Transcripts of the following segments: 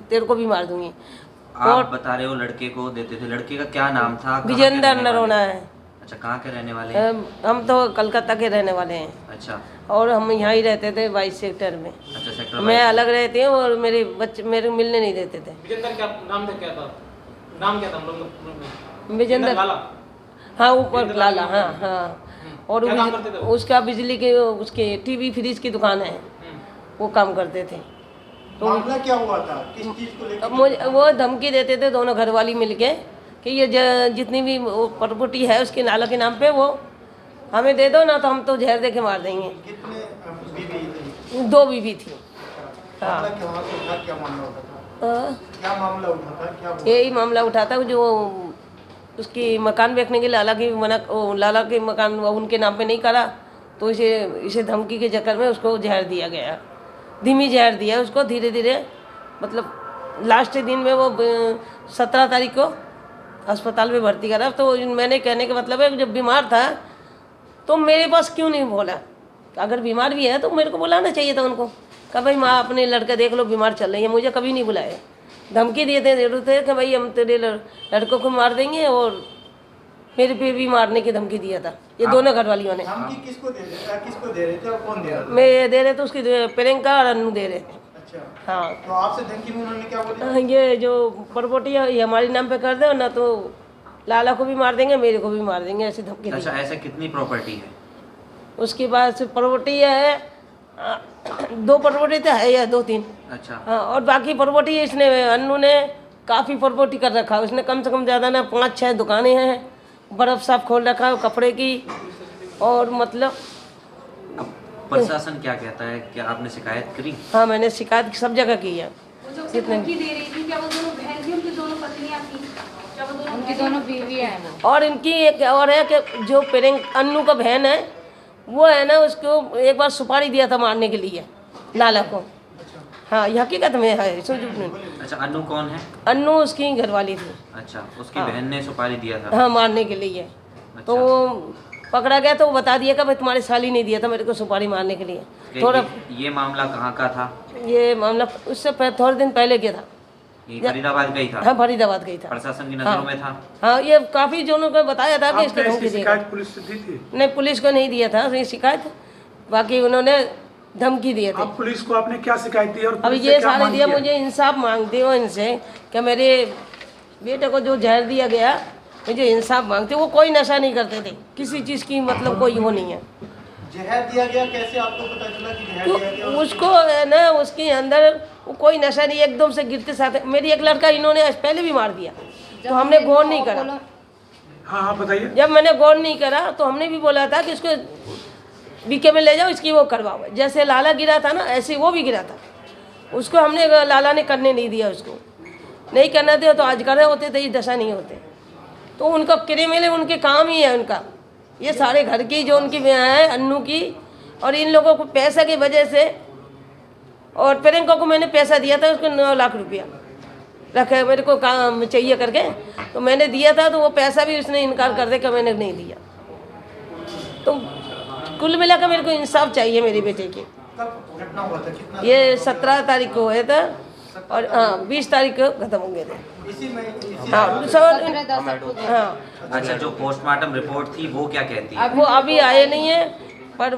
तेरे को भी मार दूंगी। आप बता रहे हो लड़के को देते थे, लड़के का क्या नाम था? विजेंद्र नरोना है। अच्छा, कहाँ के रहने वाले हैं? हम तो कलकत्ता के रहने वाले हैं। अच्छा, और हम यहाँ ही रहते थे 22 सेक्टर में। अच्छा, सेक्टर मैं 22 अलग रहती हूँ और मेरे बच्चे मेरे मिलने नहीं देते थे। विजेंद्र क्या नाम था, क्या था नाम, क्या था हम लोग? विजेंद्र लाला। हाँ, ऊपर लाला, हाँ हाँ। और क्या काम करते थे वो? उसका बिजली के उसके टीवी फ्रिज की दुकान है, वो काम करते थे। तो मामला क्या हुआ था, किस चीज को लेकर? मुझे वो धमकी देते थे दोनों घरवाली मिलके कि ये जितनी भी प्रॉपर्टी है उसके नाला के नाम पे वो हमें दे दो ना, तो हम तो जहर दे के मार देंगे। कितने बीवी थी? 2 बीवी थी। हाँ, मामला क्या उठा, क्या मामला उठा था? क्या मामला उठा था, क्या हुआ? यही मामला उठा था जो उसकी मकान बेचने के लाला की लाला के मकान उनके नाम पे नहीं करा, तो इसे धमकी के चक्कर में उसको जहर दिया गया, धीमी जहर दिया उसको धीरे धीरे। मतलब लास्ट दिन में वो 17 तारीख को अस्पताल में भर्ती करा। तो मैंने कहने का मतलब है जब बीमार था तो मेरे पास क्यों नहीं बोला? अगर बीमार भी है तो मेरे को बुलाना चाहिए था उनको, कहा भाई माँ अपने लड़का देख लो बीमार चल रही है। मुझे कभी नहीं बुलाया, धमकी दिए थे जरूर थे कि भाई हम तेरे लड़कों को मार देंगे, और मेरे पे भी मारने की धमकी दिया था ये दोनों घर वालियों ने। धमकी किसको दे रहे थे और कौन दे रहा था? मैं दे रहे थे उसकी प्रियंका और अन्नू दे रहे थे। अच्छा, हाँ, तो आपसे धमकी में उन्होंने क्या बोला? ये जो प्रॉपर्टी है ये हमारे नाम पे कर दो ना, तो लाला को भी मार देंगे, मेरे को भी मार देंगे, ऐसी धमकी दी। अच्छा, ऐसे कितनी प्रॉपर्टी है उसके बाद प्रॉपर्टी है 2 प्रॉपर्टी तो है या 2-3। अच्छा, हाँ, और बाकी प्रॉपर्टी इसने अन्नू ने काफ़ी प्रॉपर्टी कर रखा है। उसने कम से कम ज़्यादा ना 5-6 दुकानें हैं, बर्फ साफ खोल रखा है कपड़े की। और मतलब अब प्रशासन क्या कहता है, क्या आपने शिकायत करी? हाँ, मैंने शिकायत सब जगह की है। वो जो उसे धमकी दे रही थी, क्या वो दोनों बहन थी, उनकी दोनों पत्नियां थी, क्या वो दोनों उनकी दोनों बीवियां हैं वो। और इनकी एक और है कि जो अन्नू का बहन है वो है ना, उसको एक बार सुपारी दिया था मारने के लिए लाला को। हाँ, ये हकीकत में है, इसमें झूठ नहीं। अच्छा, अन्नू कौन है? अन्नू उसकी घरवाली थी। अच्छा, उसकी हाँ। बहन ने सुपारी दिया था? हाँ, मारने के लिए। अच्छा। तो वो पकड़ा गया तो वो बता दिया कि भाई तुम्हारी साली नहीं दिया था मेरे को सुपारी मारने के लिए। थोड़ा ये मामला कहाँ का था? ये मामला उससे थोड़े दिन पहले किया था। ये फरीदाबाद का ही था? हाँ, फरीदाबाद गई था। प्रशासन की नजरों में था? हाँ, ये काफ़ी जनों को बताया था कि इसको धमकी देगा। शिकायत पुलिस से दी थी? नहीं, पुलिस को नहीं दिया था ये शिकायत, बाकी उन्होंने धमकी दिए थे। अब पुलिस को आपने क्या शिकायत दी और अब पुलिस से ये क्या सारे मांग दिया, किया? मुझे इंसाफ मांगती हूँ इनसे कि मेरे बेटे को जो जहर दिया गया मुझे इंसाफ मांगते। वो कोई नशा नहीं करते थे, किसी चीज़ की मतलब कोई वो नहीं है। जहर दिया गया, कैसे आपको पता चला कि जहर तो दिया गया? उसको है ना, उसके अंदर वो कोई नशा नहीं, एकदम से गिरते साथ मेरी एक लड़का इन्होंने पहले भी मार दिया, तो हमने गौर नहीं करा। हाँ हाँ, बताइए। जब मैंने गौर नहीं करा तो हमने भी बोला था कि इसको बीके में ले जाओ, इसकी वो करवाओ। जैसे लाला गिरा था ना, ऐसे वो भी गिरा था। उसको हमने लाला ने करने नहीं दिया, उसको नहीं करना दिया तो आज कर रहे होते तो ये दशा नहीं होते। तो उनका क्रिमिनल उनके काम ही है उनका, ये सारे घर की जो उनकी है अन्नू की, और इन लोगों को पैसा की वजह से। और प्रियंका को मैंने पैसा दिया था, उसको 9 लाख रुपया रखे मेरे को काम चाहिए करके, तो मैंने दिया था, तो वो पैसा भी उसने इनकार कर दे कि मैंने नहीं दिया। तो कुल मिलाकर मेरे को इंसाफ चाहिए मेरे बेटे की। कब घटना हुआ था, कितना? ये 17 तारीख को हुए थे और हाँ 20 तारीख को खत्म हो गए थे। इसी में हाँ, हाँ, अच्छा, जो पोस्टमार्टम रिपोर्ट थी वो क्या कहती है? वो अभी आए नहीं है, पर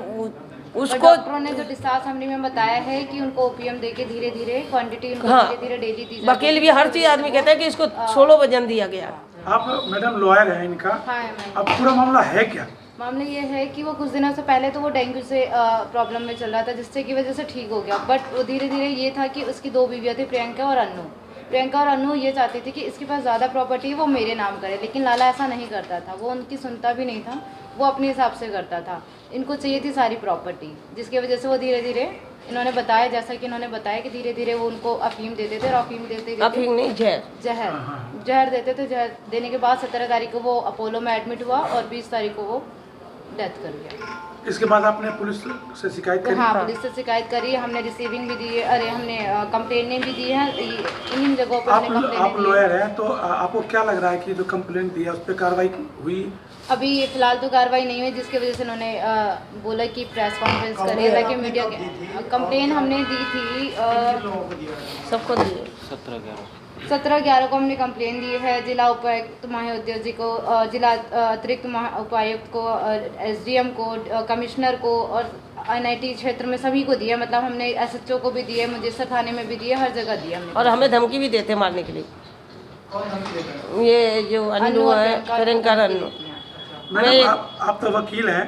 उसको डॉक्टरों ने जो डिस्चार्ज समरी में बताया है कि उनको ओपीएम देके धीरे धीरे क्वांटिटी उनको हाँ, धीरे धीरे डेली दी जाती वकील भी हर चीज आदमी कहता है कि इसको 16 वजन दिया गया। आप मैडम लॉयर हैं इनका, हाँ मैम। अब पूरा मामला है क्या? मामला ये है कि वो कुछ दिनों से पहले तो वो डेंगू से प्रॉब्लम में चल रहा था, जिससे की वजह से ठीक हो गया। बट वो धीरे धीरे ये था कि उसकी 2 बीवियाँ थी, प्रियंका और अन्नू ये चाहती थी कि इसके पास ज़्यादा प्रॉपर्टी है वो मेरे नाम करे, लेकिन लाला ऐसा नहीं करता था, वो उनकी सुनता भी नहीं था, वो अपने हिसाब से करता था। इनको चाहिए थी सारी प्रॉपर्टी, जिसकी वजह से वो धीरे धीरे इन्होंने बताया, जैसा कि इन्होंने बताया कि धीरे धीरे वो उनको अफीम देते थे, और अफीम देते अफीम नहीं, जहर देते थे। जहर देने के बाद 17 तारीख को वो अपोलो में एडमिट हुआ और 20 तारीख को वो डेथ कर गया। इसके बाद आपने पुलिस से शिकायत करी? हाँ, पुलिस से शिकायत करी, हमने रिसीविंग भी दी है, अरे हमने कंप्लेनें भी दी हैं, इन जगहों पर हमने कंप्लेनें आप लॉयर हैं तो आपको क्या लग रहा है कि जो कंप्लेंट दी है उस पर कार्रवाई हुई? अभी फिलहाल तो कार्रवाई नहीं हुई, जिसकी वजह से उन्होंने बोला कि प्रेस कॉन्फ्रेंस करें ताकि मीडिया। कंप्लेन हमने दी थी सबको दिए। 17/11 को हमने कंप्लेन दी है जिला उपायुक्त महोदय जी को, जिला अतिरिक्त उपायुक्त को, एसडीएम को, कमिश्नर को और एनआईटी क्षेत्र में सभी को दिया। मतलब हमने एसएचओ को भी दिए, मुजस्सर थाने में भी दिए, हर जगह दिया हमने। और हमें धमकी भी देते मारने के लिए। ये जो अन्नू है, प्रियंका अन्नू। मैडम आप तो वकील हैं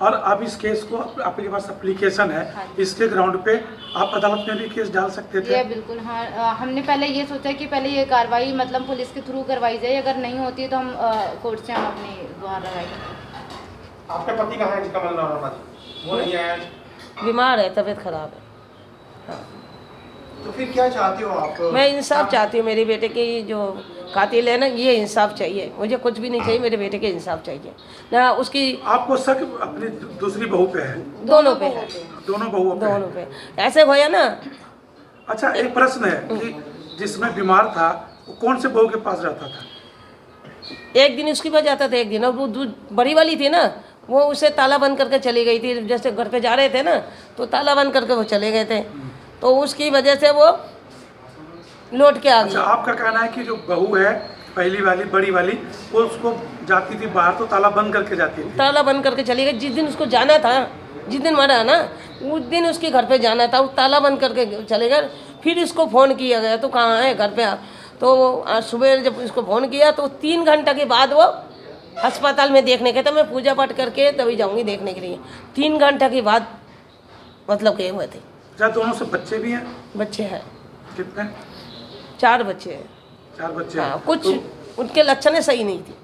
और अब इस केस को आपके पास एप्लीकेशन है, इसके ग्राउंड पे आप अदालत में भी केस डाल सकते थे। ये बिल्कुल हाँ, हमने पहले ये सोचा कि पहले ये कार्रवाई मतलब पुलिस के थ्रू करवाई जाए, अगर नहीं होती है तो हम कोर्ट से हम अपनी गुहार लगाएंगे। आपके पति कहाँ है जिसका मामला हो रहा था? वो नहीं आया, बीमार है, तबीयत खराब है। तो फिर क्या चाहते हो आप? मैं इंसाफ चाहती हूँ। मेरे बेटे के जो कातिल है ना, ये इंसाफ चाहिए मुझे, कुछ भी नहीं चाहिए, मेरे बेटे के इंसाफ चाहिए ना। उसकी आपको शक अपनी दूसरी बहू पे है? दोनों पे है, दोनों बहुओं पे है। दोनों पे ऐसे होया ना। अच्छा, एक प्रश्न है कि जिसमें बीमार था वो कौन से बहू के पास रहता था? एक दिन उसके पास जाता था, एक दिन, और वो बड़ी वाली थी ना, वो उसे ताला बंद करके चली गई थी। जैसे घर पे जा रहे थे ना, तो ताला बंद करके वो चले गए थे, तो उसकी वजह से वो लौट के आ गई। अच्छा, आपका कहना है कि जो बहू है पहली वाली, बड़ी वाली, वो उसको जाती थी बाहर तो ताला बंद करके जाती थी? ताला बंद करके चली गई। जिस दिन उसको जाना था, जिस दिन मरा ना, उस दिन उसके घर पे जाना था, वो ताला बंद करके चले गए। फिर इसको फ़ोन किया गया तो कहाँ है, घर पे आ। तो आज सुबह जब इसको फ़ोन किया तो 3 घंटे के बाद वो अस्पताल में देखने के, तो मैं पूजा पाठ करके तभी जाऊँगी देखने के लिए। 3 घंटे के बाद मतलब गए हुए थे। क्या दोनों से बच्चे भी हैं? बच्चे हैं, कितने? 4 बच्चे हैं। 4 बच्चे हाँ, हैं। कुछ तो उनके लक्षणें सही नहीं थी।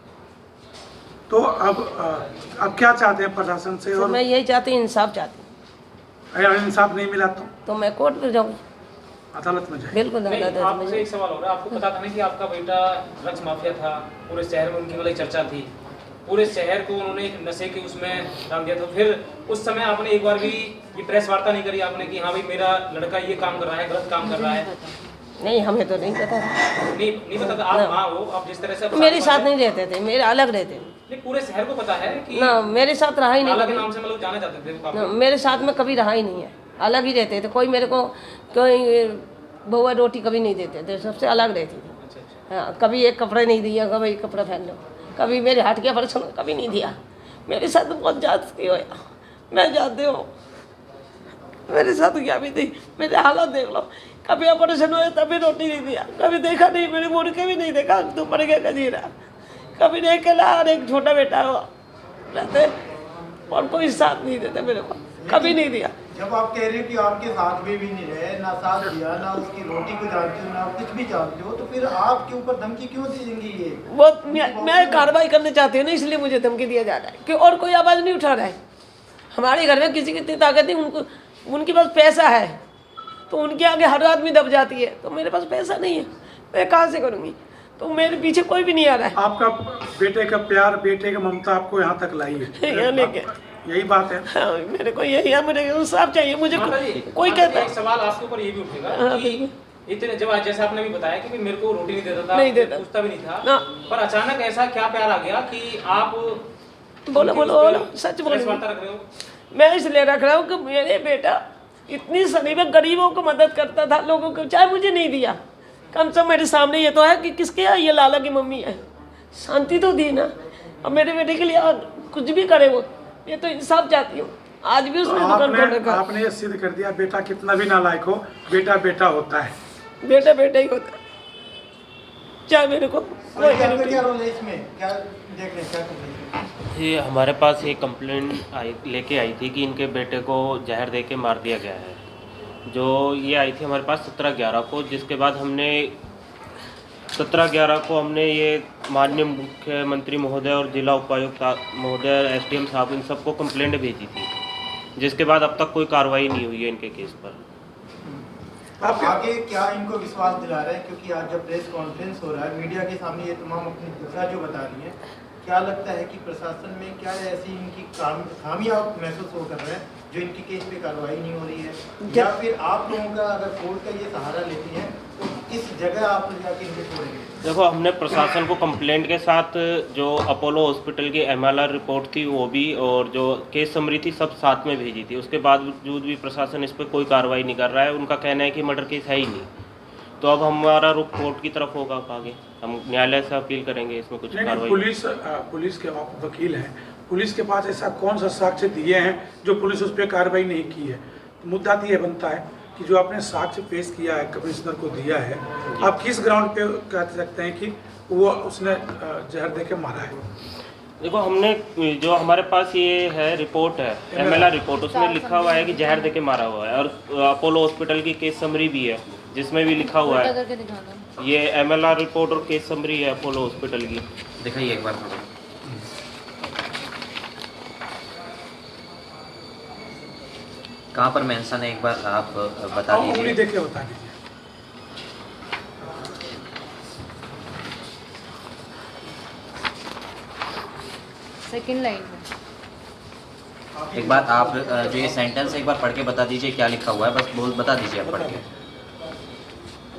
तो अब क्या चाहते हैं प्रशासन से? तो और मैं यही चाहती हूँ, इंसाफ चाहती हूँ। अगर इंसाफ नहीं मिला तो मैं कोर्ट में जाऊँगी, अदालत में जाए? बिल्कुल नहीं, अदालत आपसे में। एक सवाल हो रहा है। आपको पता था ना कि आपका बेटा ड्रग्स माफिया था, पूरे शहर में उनकी मतलब चर्चा थी, पूरे शहर को उन्होंने एक नशे के उसमें डाल दिया था। फिर उस समय आपने एक बार भी ये प्रेस वार्ता नहीं करी आपने कि हाँ भाई मेरा लड़का ये काम कर रहा है, गलत काम कर रहा है? नहीं, हमें तो नहीं पता था। नहीं पता था। आप माँ हो, आप जिस तरह से मेरे साथ नहीं रहते थे, मेरे अलग रहते थे नहीं, पूरे शहर को पता है कि ना, मेरे साथ रहा ही नहीं अलग कभी। नाम से मतलब जाना चाहते थे वो काफी। ना, मेरे साथ में कभी रहा ही नहीं है, अलग ही रहते थे। कोई मेरे को कोई बहुआ रोटी कभी नहीं देते थे, सबसे अलग रहती थी। अच्छा, अच्छा। हाँ, कभी एक कपड़े नहीं दिया, कभी एक कपड़ा पहन लो, कभी मेरे हाथ के ऑपरेशन कभी नहीं दिया। मेरे साथ बहुत जाती हो, मैं जानते हो मेरे साथ क्या भी थी। मेरे हालत देख लो, कभी ऑपरेशन हुआ तभी रोटी नहीं दिया, कभी देखा नहीं, मेरे मुड़ के भी नहीं देखा, तू पड़ गया कजीरा, कभी नहीं अकेला और एक छोटा बेटा हो रहते, और कोई साथ नहीं देते मेरे को, कभी नहीं दिया। जब आप कह रहे हो कि आपके साथ में भी नहीं रहे, ना साथ दिया, ना उसकी रोटी को जानते हो, ना कुछ भी जानते हो, तो फिर आपके ऊपर धमकी क्यों देंगे ये? वो मैं कार्रवाई करना चाहती हूँ ना, इसलिए मुझे धमकी दिया जा रहा है कि और कोई आवाज़ नहीं उठा रहा है। हमारे घर में किसी की इतनी ताकत नहीं, उनको उनके पास पैसा है तो उनके आगे हर आदमी दब जाती है, तो मेरे पास पैसा नहीं है, मैं कहाँ से करूँगी? तो मेरे पीछे कोई भी नहीं आ रहा है। आपका बेटे का प्यार, बेटे की ममता आपको यहाँ तक लाई है, यहाँ लेके, यही बात है। हाँ, मेरे को यही है, मेरे को इंसाफ चाहिए मुझे। कोई कहता एक सवाल आपके ऊपर ये भी उठेगा कि इतने जब जैसे आपने भी बताया कि मेरे को रोटी नहीं देता था, नहीं देता, पूछता भी नहीं था ना। पर अचानक ऐसा क्या प्यार आ गया कि आप बोलो बोलो, सच प्रेस बोलो। वार्ता रख रहे हो? मैं इसलिए रख रहा हूँ कि मेरे बेटा इतनी सदी में गरीबों को मदद करता था, लोगों को, चाहे मुझे नहीं दिया, कम से कम मेरे सामने ये तो है कि किसके यहाँ ये लाला की मम्मी है, शांति तो दी ना। अब मेरे बेटे के लिए कुछ भी करे वो, ये तो इंसाफ चाहती हूँ। आज भी उसने दुकान खोल रखा। आपने ये सिद्ध कर दिया, बेटा कितना भी नालायक हो, बेटा बेटा होता है। बेटा बेटा ही होता है, चाहे मेरे को कोई आपका क्या रोल है इसमें? क्या देख रहे हैं, क्या कर रहे हैं? ये हमारे पास ये कंप्लेंट लेके आई थी कि इनके बेटे को जहर दे के मार दिया गया है। जो ये आई थी हमारे पास 17/11 को, जिसके बाद हमने 17/11 को हमने ये माननीय मुख्यमंत्री महोदय और जिला उपायुक्त महोदय, एसडीएम साहब, इन सबको कंप्लेंट भेजी थी, जिसके बाद अब तक कोई कार्रवाई नहीं हुई है इनके केस पर। आप आगे क्या इनको विश्वास दिला रहे हैं? क्योंकि आज जब प्रेस कॉन्फ्रेंस हो रहा है, मीडिया के सामने ये तमाम अपनी दुखा जो बता रही हैं, क्या लगता है कि प्रशासन में क्या ऐसी इनकी खामियां महसूस हो कर रहे हैं जो इनकी केस पे कार्रवाई नहीं हो रही है? या फिर आप लोगों का अगर कोर्ट का ये सहारा लेती हैं तो किस जगह आप जाके इनको छोड़ेंगे? देखो, हमने प्रशासन को कंप्लेंट के साथ जो अपोलो हॉस्पिटल की MLR रिपोर्ट थी वो भी, और जो केस समरी थी, सब साथ में भेजी थी। उसके बावजूद भी प्रशासन इस पर कोई कार्रवाई नहीं कर रहा है। उनका कहना है कि मर्डर केस है ही नहीं, तो अब हमारा रुख कोर्ट की तरफ होगा आगे, हम न्यायालय से अपील करेंगे, इसमें कुछ नहीं, कार्रवाई। पुलिस के आप वकील हैं, पुलिस के पास ऐसा कौन सा साक्ष्य दिए हैं जो पुलिस उस पर कार्रवाई नहीं की है? तो मुद्दा तो ये बनता है कि जो आपने साक्ष्य पेश किया है, कमिश्नर को दिया है, आप किस ग्राउंड पे कह सकते हैं कि वो उसने जहर दे के मारा है? देखो, हमने जो हमारे पास ये है रिपोर्ट है, MLR रिपोर्ट, उसमें लिखा हुआ है कि जहर देके मारा हुआ है, और अपोलो हॉस्पिटल की केस समरी भी है जिसमें भी लिखा हुआ है। ये MLR रिपोर्ट और केस समरी है अपोलो हॉस्पिटल की। दिखाइए एक बार मुझे। कहाँ पर मेंशन है, एक बार आप बता उंगली दीजिए। देख के बता दीजिए। सेकंड लाइन में एक बार आप जो ये सेंटेंस एक बार पढ़ के बता दीजिए क्या लिखा हुआ है, बस बता दीजिए आप पढ़ के।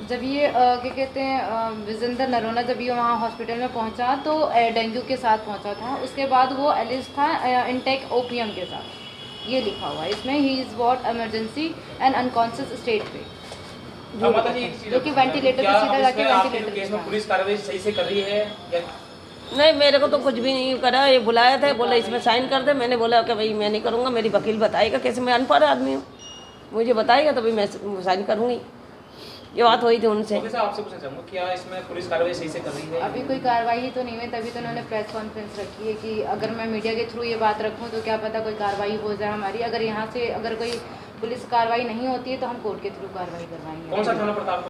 जब ये क्या कहते हैं विजेंदर नरोना जब ये वहाँ हॉस्पिटल में पहुँचा तो डेंगू के साथ पहुँचा था, उसके बाद वो एलिस था इनटेक ओपियम के साथ, ये लिखा हुआ है इसमें। He is what emergency and unconscious state पे, अब माता जी एक चीज़ जो कि वेंटिलेटर क्या पे सीधा अब जाके इसमें आपके वेंटिलेटर केस पे में पुलिस कार्रवाई सही से कर रही है या नहीं, मेरे को तो कुछ भी नहीं करा। ये बुलाया था, बोला इसमें साइन कर दे, मैंने बोला कि भाई मैं नहीं करूँगा, मेरी वकील बताएगा, कैसे मैं अनपढ़ आदमी हूँ, मुझे बताएगा तभी मैं साइन करूँगी। ये बात हुई थी उनसे। वैसे आपसे पूछना चाहूँगा, क्या इसमें पुलिस कार्रवाई सही से कर रही है? अभी कोई कार्रवाई ही तो नहीं हुई, तभी तो उन्होंने प्रेस कॉन्फ्रेंस रखी है कि अगर मैं मीडिया के थ्रू ये बात रखूं तो क्या पता कोई कार्रवाई हो जाए हमारी। अगर यहाँ से अगर कोई पुलिस कार्रवाई नहीं होती है तो हम कोर्ट के थ्रू कार्रवाई करवाएंगे। कौन सा थाना प्रताप